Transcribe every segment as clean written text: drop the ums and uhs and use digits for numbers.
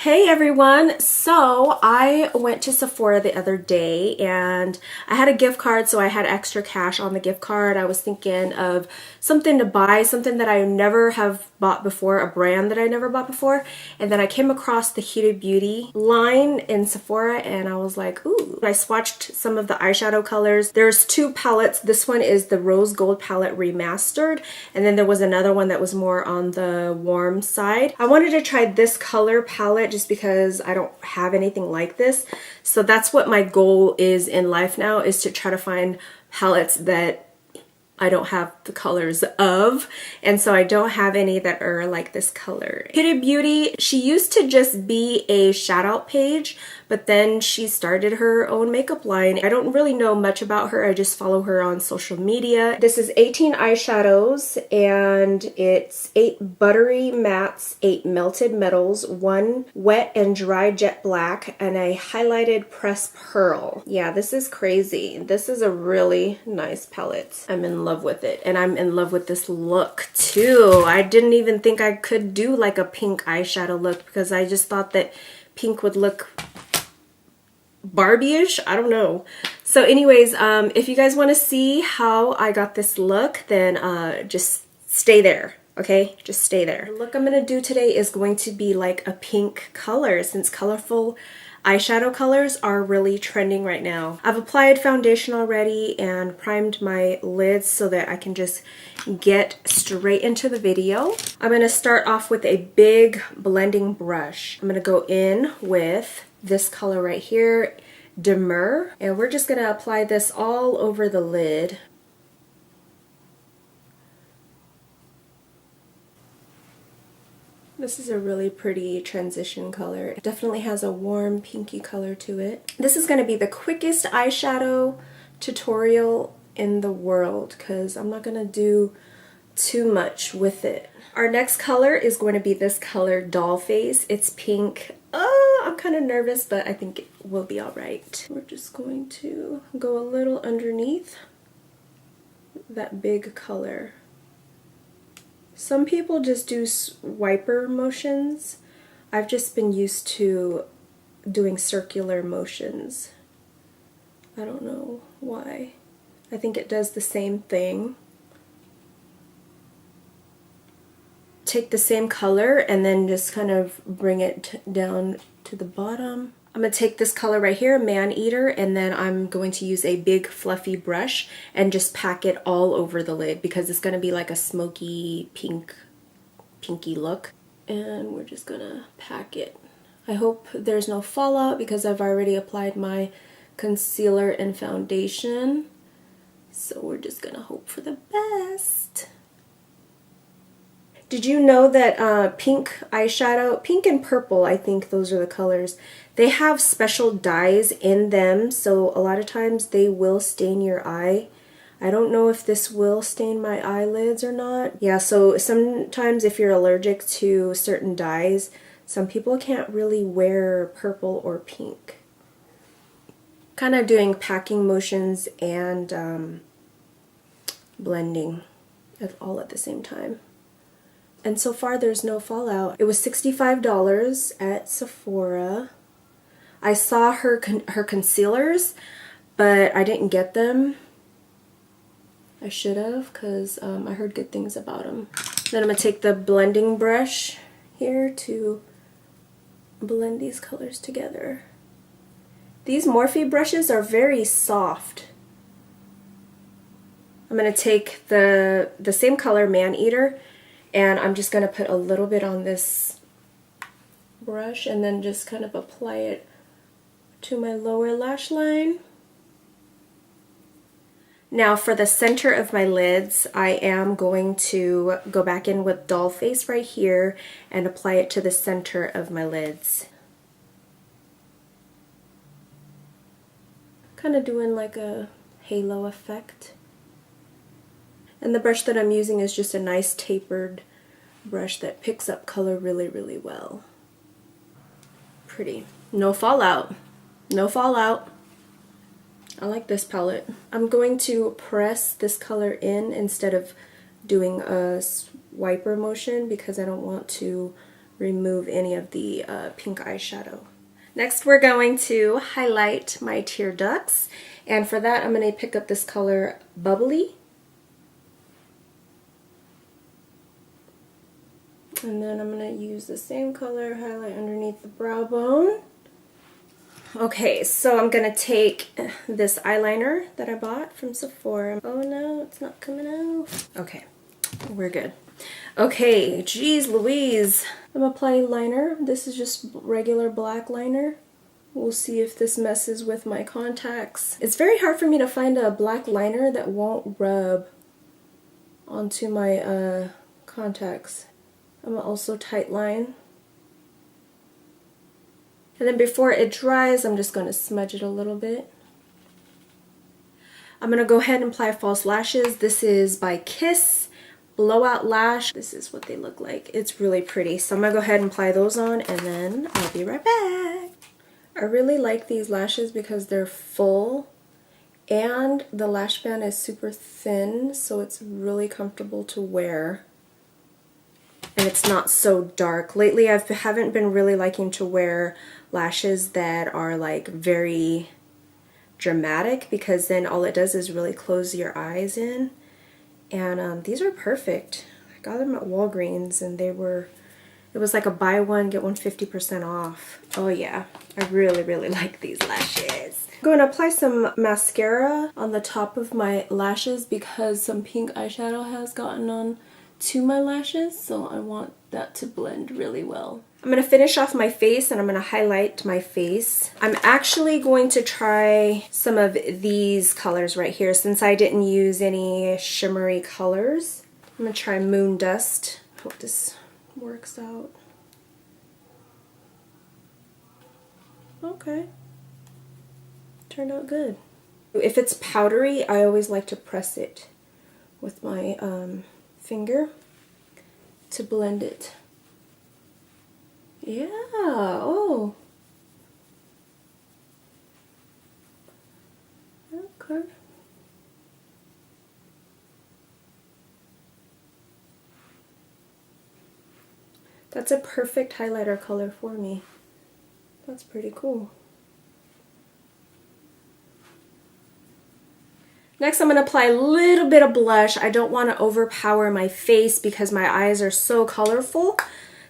Hey everyone! So I went to Sephora the other day and I had a gift card, so I had extra cash on the gift card. I was thinking of something to buy, something that I never have bought before, a brand that I never bought before. And then I came across the Huda Beauty line in Sephora and I was like, ooh. I swatched some of the eyeshadow colors. There's two palettes. This one is the Rose Gold palette remastered, and then there was another one that was more on the warm side. I wanted to try this color palette just because I don't have anything like this. So that's what my goal is in life now, is to try to find palettes that I don't have the colors of, and so I don't have any that are like this color. Huda Beauty, she used to just be a shout out page, but then she started her own makeup line. I don't really know much about her, I just follow her on social media. This is 18 eyeshadows and it's 8 buttery mattes, 8 melted metals, 1 wet and dry jet black, and a highlighted pressed pearl. Yeah, this is crazy. This is a really nice palette. I'm in love with it, and I'm in love with this look too. I didn't even think I could do like a pink eyeshadow look because I just thought that pink would look Barbie-ish. I don't know. So anyways, if you guys want to see how I got this look, then just stay there. Okay, just stay there. The look I'm gonna do today is going to be like a pink color, since colorful eyeshadow colors are really trending right now. I've applied foundation already and primed my lids so that I can just get straight into the video. I'm gonna start off with a big blending brush. I'm gonna go in with this color right here, Demure, and we're just gonna apply this all over the lid. This is a really pretty transition color. It definitely has a warm pinky color to it. This is going to be the quickest eyeshadow tutorial in the world because I'm not going to do too much with it. Our next color is going to be this color, Doll Face. It's pink. Oh, I'm kind of nervous, but I think it will be all right. We're just going to go a little underneath that big color. Some people just do wiper motions. I've just been used to doing circular motions. I don't know why. I think it does the same thing. Take the same color and then just kind of bring it down to the bottom. I'm going to take this color right here, Man Eater, and then I'm going to use a big fluffy brush and just pack it all over the lid because it's going to be like a smoky pinky look. And we're just going to pack it. I hope there's no fallout because I've already applied my concealer and foundation. So we're just going to hope for the best. Did you know that pink eyeshadow, pink and purple, I think those are the colors, they have special dyes in them, so a lot of times they will stain your eye. I don't know if this will stain my eyelids or not. Yeah, so sometimes if you're allergic to certain dyes, some people can't really wear purple or pink. Kind of doing packing motions and blending all at the same time. And so far there's no fallout. It was $65 at Sephora. I saw her concealers, but I didn't get them. I should have, because I heard good things about them. Then I'm going to take the blending brush here to blend these colors together. These Morphe brushes are very soft. I'm going to take the same color, Man Eater, and I'm just going to put a little bit on this brush and then just kind of apply it to my lower lash line. Now for the center of my lids, I am going to go back in with Doll Face right here and apply it to the center of my lids. Kind of doing like a halo effect. And the brush that I'm using is just a nice tapered brush that picks up color really, really well. Pretty. No fallout. No fallout. I like this palette. I'm going to press this color in instead of doing a wiper motion because I don't want to remove any of the pink eyeshadow. Next, we're going to highlight my tear ducts, and for that I'm going to pick up this color Bubbly. And then I'm going to use the same color, highlight underneath the brow bone. Okay, so I'm going to take this eyeliner that I bought from Sephora. Oh no, it's not coming out. Okay, we're good. Okay, geez Louise. I'm going to apply liner. This is just regular black liner. We'll see if this messes with my contacts. It's very hard for me to find a black liner that won't rub onto my contacts. I'm going to also tight line. And then before it dries, I'm just going to smudge it a little bit. I'm going to go ahead and apply false lashes. This is by Kiss Blowout Lash. This is what they look like. It's really pretty. So I'm going to go ahead and apply those on, and then I'll be right back. I really like these lashes because they're full and the lash band is super thin, so it's really comfortable to wear. And it's not so dark. Lately I haven't been really liking to wear lashes that are like very dramatic, because then all it does is really close your eyes in. And these are perfect. I got them at Walgreens and it was like a buy one get one 50% off. Oh yeah, I really like these lashes. I'm going to apply some mascara on the top of my lashes because some pink eyeshadow has gotten on to my lashes, so I want that to blend really well. I'm going to finish off my face and I'm going to highlight my face. I'm actually going to try some of these colors right here since I didn't use any shimmery colors. I'm going to try Moon Dust. Hope this works out. Okay. Turned out good. If it's powdery, I always like to press it with my finger to blend it. Yeah, oh. Okay. That's a perfect highlighter color for me. That's pretty cool. Next, I'm going to apply a little bit of blush. I don't want to overpower my face because my eyes are so colorful.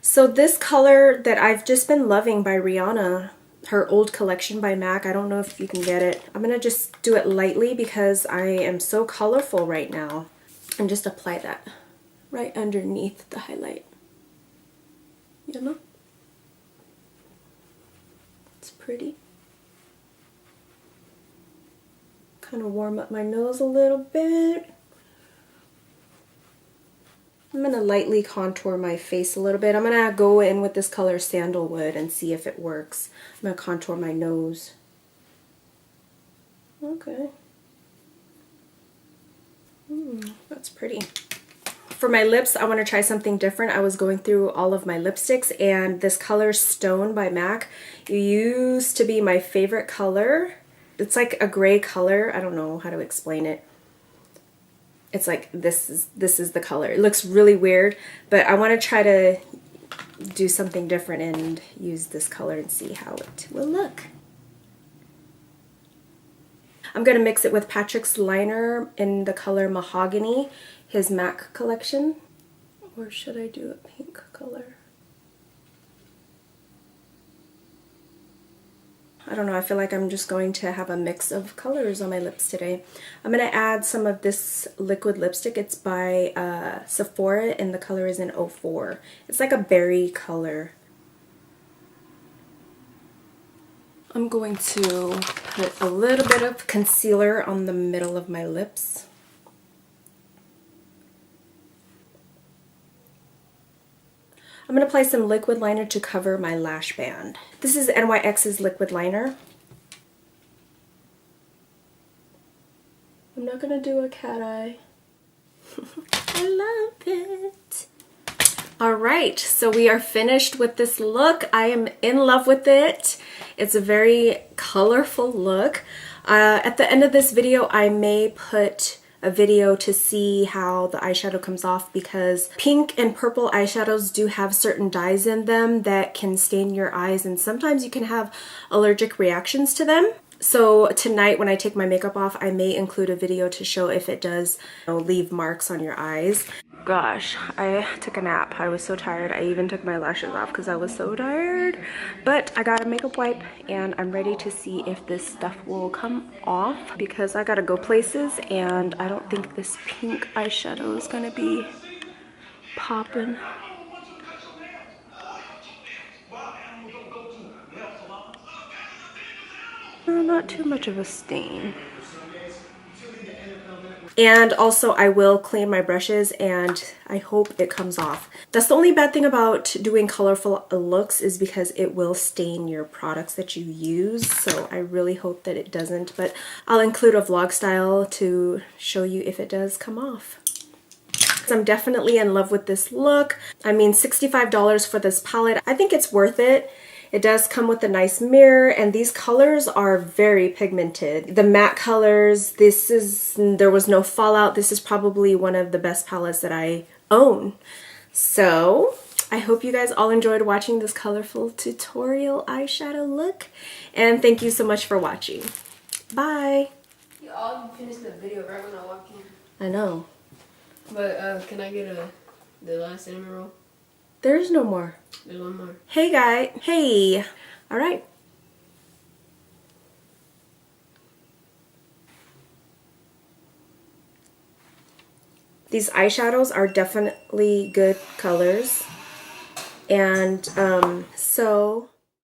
So this color that I've just been loving by Rihanna, her old collection by MAC, I don't know if you can get it. I'm going to just do it lightly because I am so colorful right now. And just apply that right underneath the highlight. You know? It's pretty. Kind of warm up my nose a little bit. I'm going to lightly contour my face a little bit. I'm going to go in with this color Sandalwood and see if it works. I'm going to contour my nose. Okay. That's pretty. For my lips, I want to try something different. I was going through all of my lipsticks and this color Stone by MAC used to be my favorite color. It's like a gray color. I don't know how to explain it. It's like this is the color. It looks really weird, but I want to try to do something different and use this color and see how it will look. I'm going to mix it with Patrick's liner in the color Mahogany, his MAC collection. Or should I do a pink color? I don't know, I feel like I'm just going to have a mix of colors on my lips today. I'm going to add some of this liquid lipstick. It's by Sephora and the color is in 04. It's like a berry color. I'm going to put a little bit of concealer on the middle of my lips. I'm going to apply some liquid liner to cover my lash band. This is NYX's liquid liner. I'm not going to do a cat eye. I love it. Alright, so we are finished with this look. I am in love with it. It's a very colorful look. At the end of this video, I may put a video to see how the eyeshadow comes off, because pink and purple eyeshadows do have certain dyes in them that can stain your eyes, and sometimes you can have allergic reactions to them. So tonight when I take my makeup off, I may include a video to show if it does, you know, leave marks on your eyes. Gosh, I took a nap. I was so tired. I even took my lashes off because I was so tired. But I got a makeup wipe and I'm ready to see if this stuff will come off, because I gotta go places and I don't think this pink eyeshadow is gonna be popping. Not too much of a stain. And also I will clean my brushes and I hope it comes off. That's the only bad thing about doing colorful looks, is because it will stain your products that you use. So I really hope that it doesn't, but I'll include a vlog style to show you if it does come off. I'm definitely in love with this look. I mean, $65 for this palette. I think it's worth it. It does come with a nice mirror, and these colors are very pigmented. The matte colors, there was no fallout. This is probably one of the best palettes that I own. So I hope you guys all enjoyed watching this colorful tutorial eyeshadow look, and thank you so much for watching. Bye. You all finished the video right when I walked in. I know. But can I get the last cinnamon roll? There's no more. There's one more. Hey guy. Hey. All right. These eyeshadows are definitely good colors. And so